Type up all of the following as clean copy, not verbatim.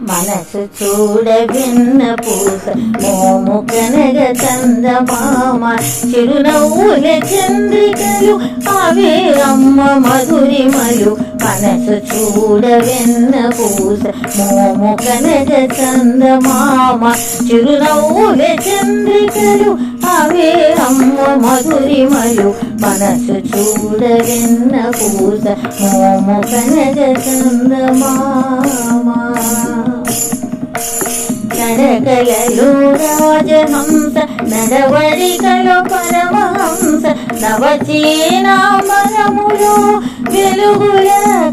మనసు చూడ విన్న పూస మోము కనగ చందమామ చిరునవ్వుల చంద్రికలు అవే అమ్మ మధురిమలు మనసు చూడ విన్న పూస మోము కనగ చందమామ చిరునవ్వుల చంద్రికలు అవే అమ్మ మధురిమలు మనసు చూడ విన్న పూస మోము కనగ చందమామ నడకలలో రాజహంస నడవడికలో పరమహంస నవచీనామరములో వెలుగుల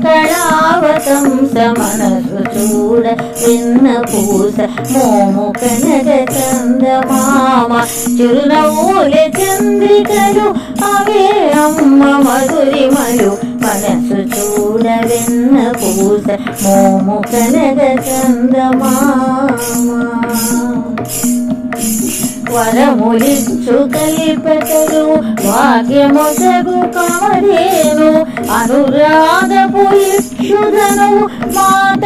కళావతంస మనసు చూడ విన్న పూస మోము కనగ చందమామ చిరునవ్వుల చంద్రికలు అవే అమ్మ మధురిమలు మనసు చూడ విన్న పూస మోము కనగ చందమామ వరములిచ్చు కల్పతరు భాగ్యమొసగు కామధేను అనురాధపు ఇక్షుధను మాత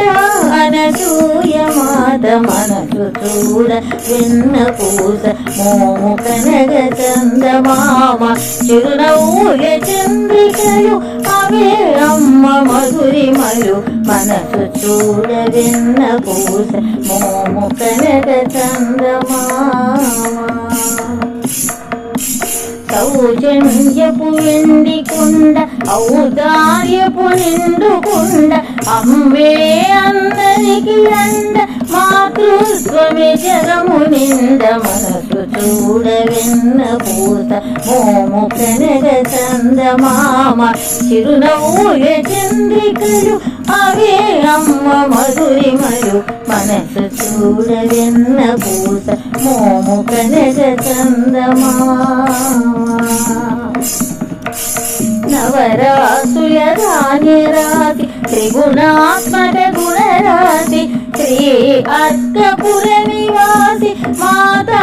అనసూయ మాత మనసు చూడ విన్న పూస మోము కనగ చందమామ చిరునవ్వుల చంద్రికలు అవే అమ్మ మధురిమలు మనసు చూడ విన్న పూస మోము కనగ చందమామ సౌజన్యపు వెండి కుండ ఔదార్యపు నిండు కుండ అమ్మే అందరికి అండ మాతృస్వమి జగము నిండ మనసు చూడ విన్న పూస మోము కనగ చందమామ చిరునవ్వుల చంద్రికలు అవే అమ్మ మధురిమలు మనసు చూడ విన్న పూస మోము కనగ చందమామ నవరాసుల రాణి త్రిగుణాత్మక గుణరాశి శ్రీ అర్కపుర నివాసి మాతా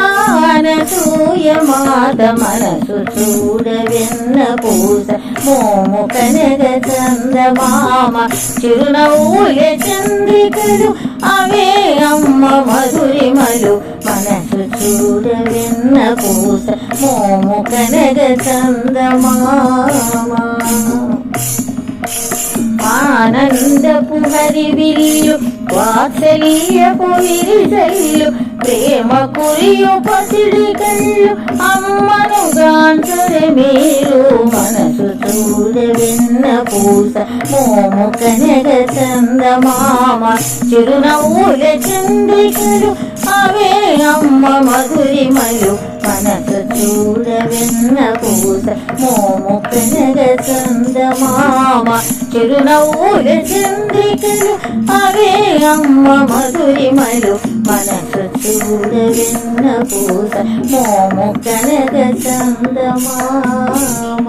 అనసూయ మాత మనసు చూడ విన్న పూస మోము కనగ చందమామ చిరునవ్వుల చంద్రికలు అవే అమ్మ మధురిమలు మనసు చూడ విన్న పూస మోము కనగ చందమామ ఆనందపు హరివిల్లు వాత్సల్యపు విరిసల్లు ప్రేమ కురియు పసిడి కళ్ళు అమ్మను గాంచరే మీరు మనసు చూడ విన్న పూస మోము కనగ చందమామ చిరునవ్వుల చంద్రికలు అవే అమ్మ మధురిమలు మనసు చూడ విన్న పూస మోము కనగ చందమామ చిరునవ్వుల చంద్రికలు అవే అమ్మ మధురిమలు మనసు చూడ విన్న పూస మోము కనగ చందమామ